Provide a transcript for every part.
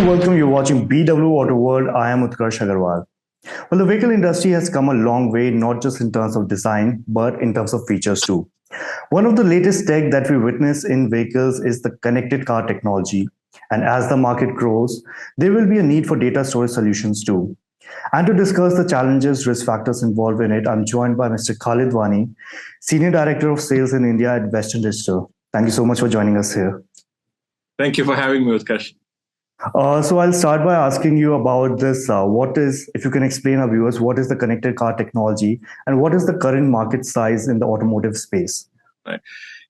welcome. You're watching BW Auto World. I am Utkarsh Agarwal. Well, the vehicle industry has come a long way, not just in terms of design, but in terms of features too. One of the latest tech that we witness in vehicles is the connected car technology. And as the market grows, there will be a need for data storage solutions too. And to discuss the challenges, risk factors involved in it, I'm joined by Mr. Khalid Wani, Senior Director of Sales in India at Western Digital. Thank you so much for joining us here. Thank you for having me, Utkarsh. So I'll start by asking you about this. If you can explain our viewers, what is the connected car technology and what is the current market size in the automotive space? Right.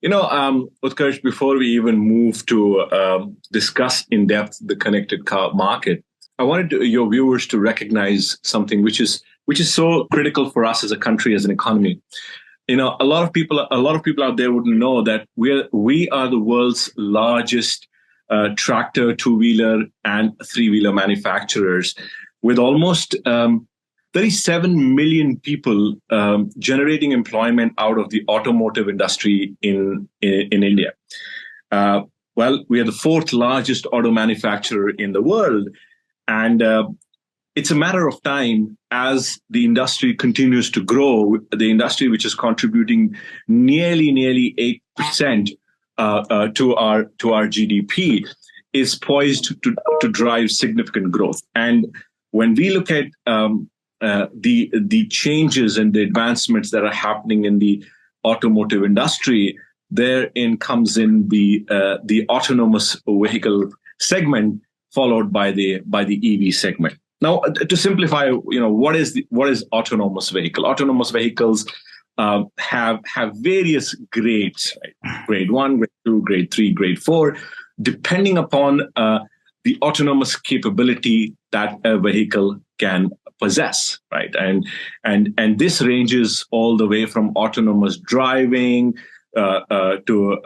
Utkarsh, before we even move to discuss in depth the connected car market, I wanted your viewers to recognize something which is so critical for us as a country, as an economy. A lot of people out there wouldn't know that we are the world's largest tractor, two-wheeler, and three-wheeler manufacturers, with almost 37 million people generating employment out of the automotive industry in India. We are the fourth largest auto manufacturer in the world, and it's a matter of time as the industry continues to grow. The industry, which is contributing nearly 8% to our GDP, is poised to drive significant growth. And when we look at the changes and the advancements that are happening in the automotive industry, therein comes in the autonomous vehicle segment, followed by the EV segment. Now, to simplify, what is autonomous vehicle? Autonomous vehicles have various grades, right? Grade 1, grade 2, grade 3, grade 4, depending upon the autonomous capability that a vehicle can possess, right? And this ranges all the way from autonomous driving to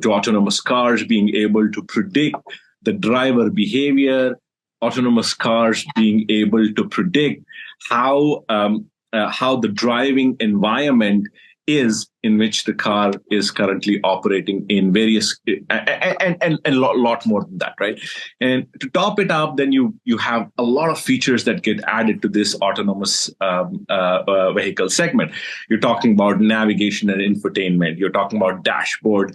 autonomous cars being able to predict the driver behavior, autonomous cars being able to predict how the driving environment is in which the car is currently operating in various and a lot more than that, right? And to top it up, then you have a lot of features that get added to this autonomous vehicle segment. You're talking about navigation and infotainment. You're talking about dashboard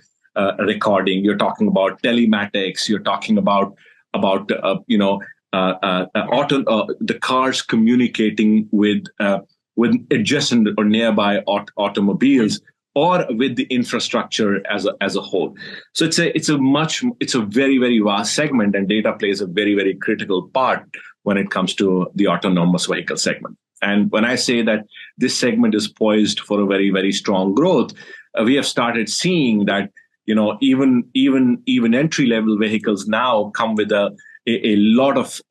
recording. You're talking about telematics. You're talking about the cars communicating with adjacent or nearby automobiles, or with the infrastructure as a whole. So it's a very, very vast segment, and data plays a very, very critical part when it comes to the autonomous vehicle segment. And when I say that this segment is poised for a very, very strong growth, we have started seeing that even entry level vehicles now come with a lot of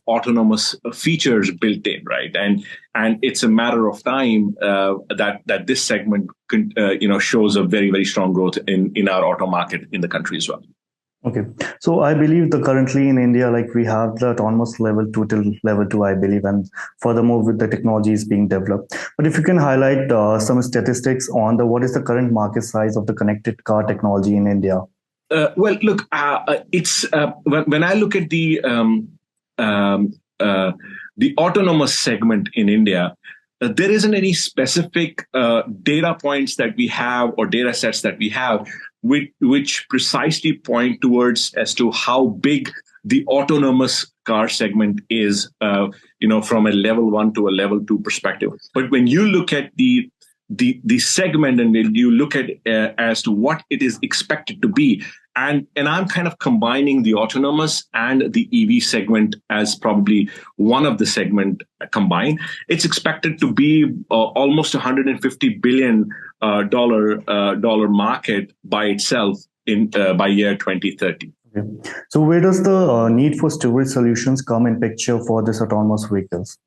autonomous features built in, right? And it's a matter of time that this segment shows a very, very strong growth in our auto market in the country as well. Okay, so I believe currently in India, we have the autonomous level 2 till level 2, I believe, and furthermore with the technology is being developed. But if you can highlight some statistics on what is the current market size of the connected car technology in India? It's when I look at the autonomous segment in India, there isn't any specific data points that we have or data sets that we have which precisely point towards as to how big the autonomous car segment is, from a level 1 to a level 2 perspective. But when you look at the segment and you look at as to what it is expected to be, and I'm kind of combining the autonomous and the EV segment as probably one of the segment combined. It's expected to be almost $150 billion dollar market by itself by year 2030. Okay. So where does the need for storage solutions come in picture for this autonomous vehicles?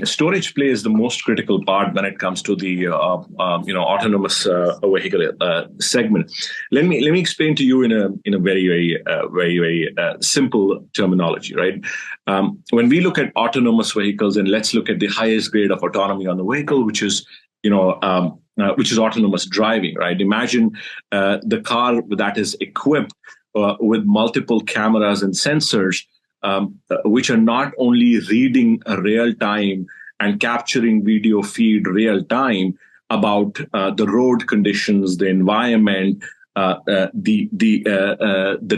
Storage plays the most critical part when it comes to the autonomous vehicle segment. Let me explain to you in a very simple terminology, right? When we look at autonomous vehicles, and let's look at the highest grade of autonomy on the vehicle, which is autonomous driving, right? Imagine the car that is equipped with multiple cameras and sensors, which are not only reading real time and capturing video feed real time about the road conditions, the environment, the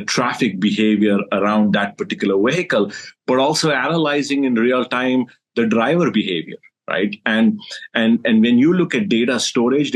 traffic behavior around that particular vehicle, but also analyzing in real time the driver behavior, right? And when you look at data storage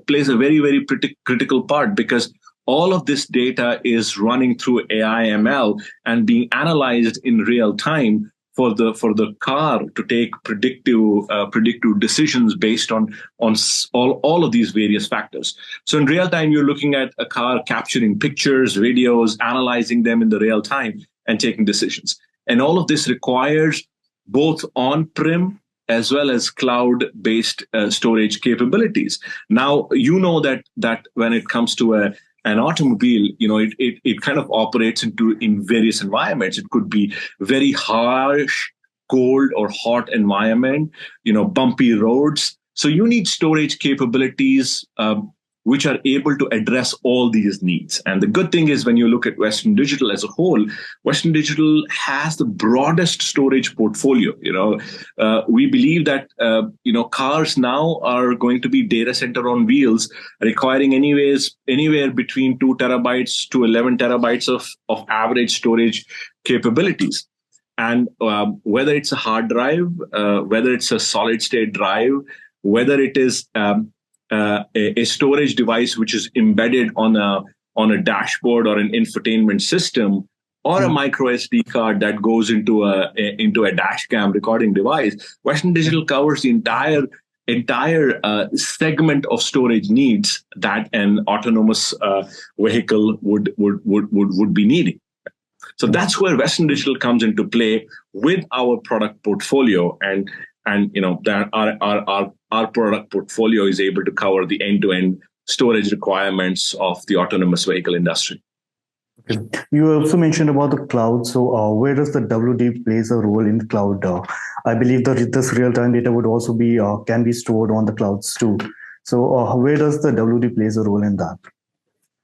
plays a very, very critical part, because all of this data is running through AI ML and being analyzed in real time for the car to take predictive decisions based on all of these various factors. So in real time, you're looking at a car capturing pictures, videos, analyzing them in the real time, and taking decisions. And all of this requires both on-prem as well as cloud-based storage capabilities. Now, you know that when it comes to an automobile, it kind of operates in various environments. It could be very harsh, cold or hot environment, bumpy roads. So you need storage capabilities which are able to address all these needs. And the good thing is, when you look at Western Digital as a whole, Western Digital has the broadest storage portfolio. We believe that cars now are going to be data center on wheels, requiring anywhere between 2 terabytes to 11 terabytes of average storage capabilities. And whether it's a hard drive, whether it's a solid state drive, whether it is a storage device which is embedded on a dashboard or an infotainment system, or a micro SD card that goes into a dash cam recording device, Western Digital covers the entire segment of storage needs that an autonomous vehicle would be needing. So that's where Western Digital comes into play with our product portfolio, and that our product portfolio is able to cover the end-to-end storage requirements of the autonomous vehicle industry. Okay. You also mentioned about the cloud. So where does the WD plays a role in the cloud? I believe that this real-time data would also be can be stored on the clouds too. So where does the WD plays a role in that?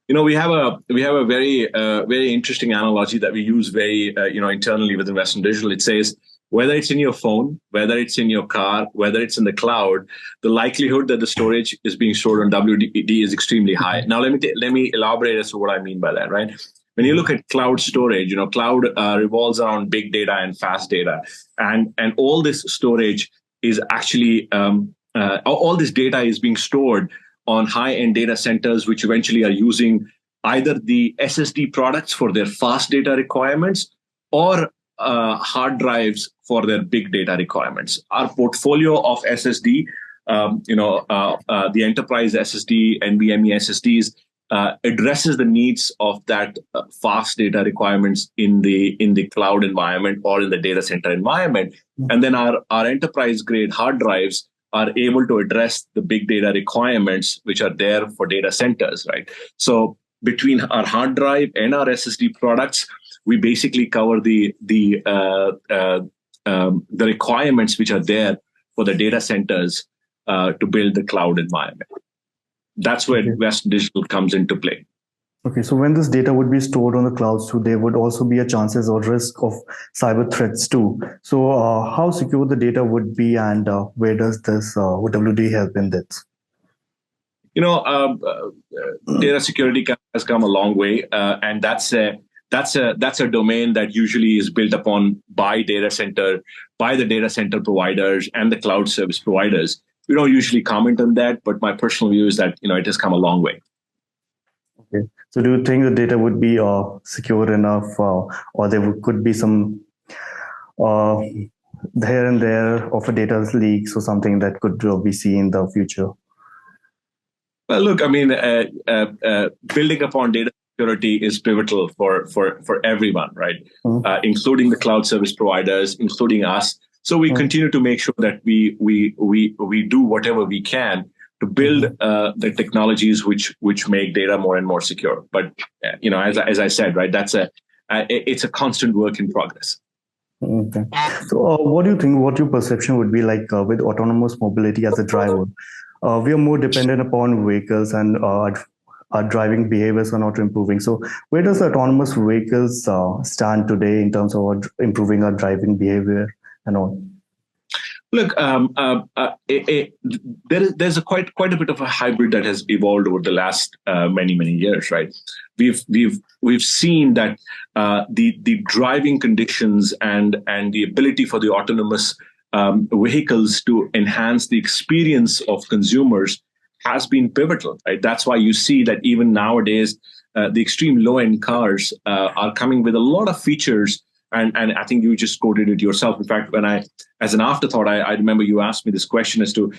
We have a very very interesting analogy that we use very internally within Western Digital. It says, whether it's in your phone, whether it's in your car, whether it's in the cloud, the likelihood that the storage is being stored on WD is extremely high. Now, let me elaborate as to what I mean by that, right? When you look at cloud storage, cloud revolves around big data and fast data, and all this storage is actually all this data is being stored on high-end data centers, which eventually are using either the SSD products for their fast data requirements or hard drives for their big data requirements. Our portfolio of SSD, the enterprise SSD, NVMe SSDs, addresses the needs of that fast data requirements in the cloud environment or in the data center environment. And then our enterprise grade hard drives are able to address the big data requirements which are there for data centers, right? So between our hard drive and our SSD products, we basically cover the requirements which are there for the data centers to build the cloud environment. That's where Western Digital comes into play. Okay, so when this data would be stored on the clouds too, there would also be a chances or risk of cyber threats too. So how secure the data would be, and where does this WD help in this? Data security has come a long way, and that's a domain that usually is built upon by the data center providers and the cloud service providers. We don't usually comment on that, but my personal view is that it has come a long way. Okay. So do you think the data would be secure enough, or there could be some here and there of a data leaks or something that could be seen in the future? Well, look, I mean, building upon data security is pivotal for everyone, right? Mm-hmm. Including the cloud service providers, including us. So we continue to make sure that we do whatever we can to build the technologies which make data more and more secure. But as I said, right, it's a constant work in progress. Okay. So what do you think? What your perception would be like with autonomous mobility as a driver? We are more dependent upon vehicles and our driving behaviors are not improving. So where does autonomous vehicles stand today in terms of improving our driving behavior and all? Look, there's quite a bit of a hybrid that has evolved over the last many years, right? We've seen that the driving conditions and the ability for the autonomous vehicles to enhance the experience of consumers has been pivotal, right? That's why you see that even nowadays, the extreme low-end cars are coming with a lot of features. And I think you just quoted it yourself. In fact, as an afterthought, I remember you asked me this question as to,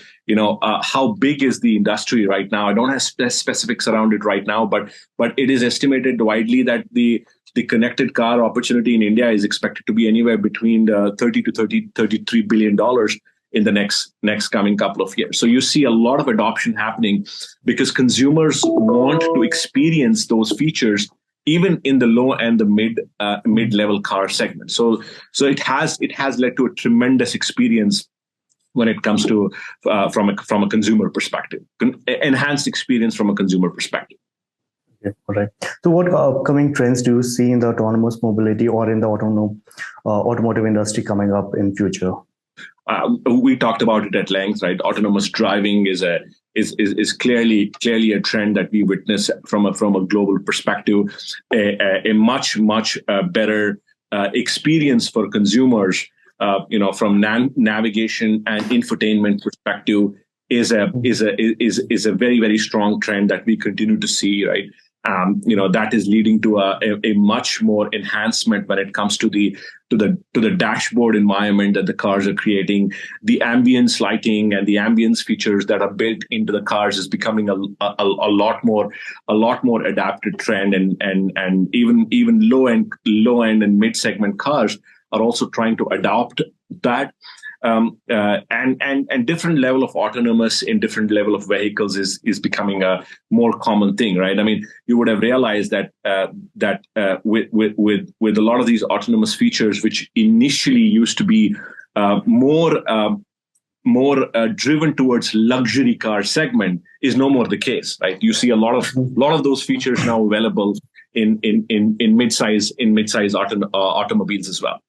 how big is the industry right now? I don't have specifics around it right now, but it is estimated widely that the connected car opportunity in India is expected to be anywhere between $30 to $33 billion in the next coming couple of years. So you see a lot of adoption happening because consumers want to experience those features even in the low and the mid-level car segment. So it has led to a tremendous experience when it comes to from a consumer perspective, enhanced experience from a consumer perspective. Okay, all right. So what upcoming trends do you see in the autonomous mobility or in the automotive industry coming up in future? We talked about it at length, right? Autonomous driving is clearly a trend that we witness from a global perspective. A much better experience for consumers, from navigation and infotainment perspective is a very strong trend that we continue to see, right? That is leading to a much more enhancement when it comes to the dashboard environment that the cars are creating. The ambience lighting and the ambience features that are built into the cars is becoming a lot more adapted trend, and even low end and mid segment cars are also trying to adopt that. And different level of autonomous in different level of vehicles is becoming a more common thing, right? I mean, you would have realized that with a lot of these autonomous features, which initially used to be more driven towards luxury car segment, is no more the case, right? You see a lot of those features now available in mid-size automobiles as well.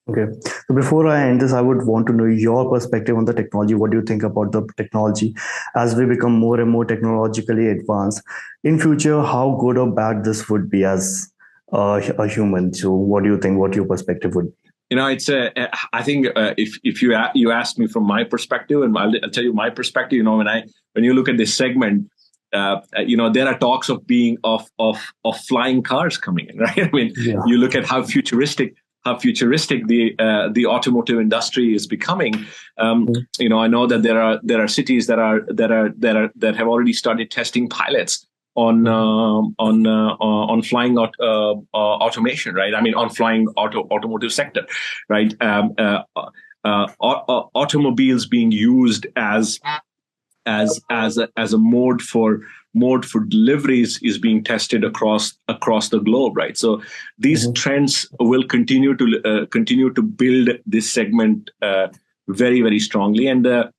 Okay. So before I end this, I would want to know your perspective on the technology. What do you think about the technology as we become more and more technologically advanced? In future, how good or bad this would be as a human? So what do you think? What your perspective would be? I think if you ask me from my perspective, and I'll tell you my perspective. When you look at this segment, there are talks of flying cars coming in, right? I mean, You look at how futuristic the automotive industry is becoming. I know that there are cities that have already started testing pilots on flying automation, right? I mean, on flying automotive sector, right? Automobiles being used as a mode for deliveries is being tested across the globe, right? So these trends will continue to build this segment very strongly, and the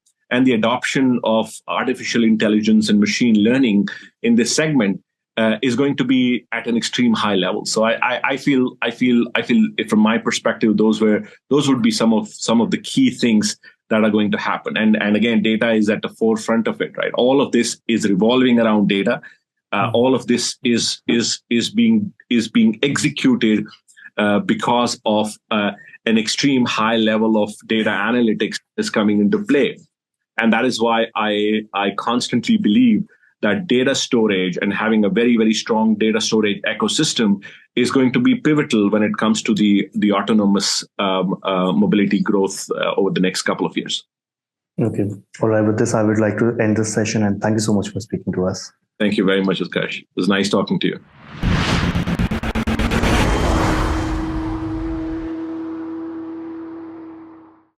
adoption of artificial intelligence and machine learning in this segment is going to be at an extreme high level. So I feel from my perspective, those would be some of the key things that are going to happen. And again, data is at the forefront of it, right? All of this is revolving around data. All of this is being executed because of an extreme high level of data analytics is coming into play. And that is why I constantly believe that data storage and having a very strong data storage ecosystem is going to be pivotal when it comes to the autonomous mobility growth over the next couple of years. Okay. All right. With this, I would like to end this session, and thank you so much for speaking to us. Thank you very much, Utkarsh. It was nice talking to you.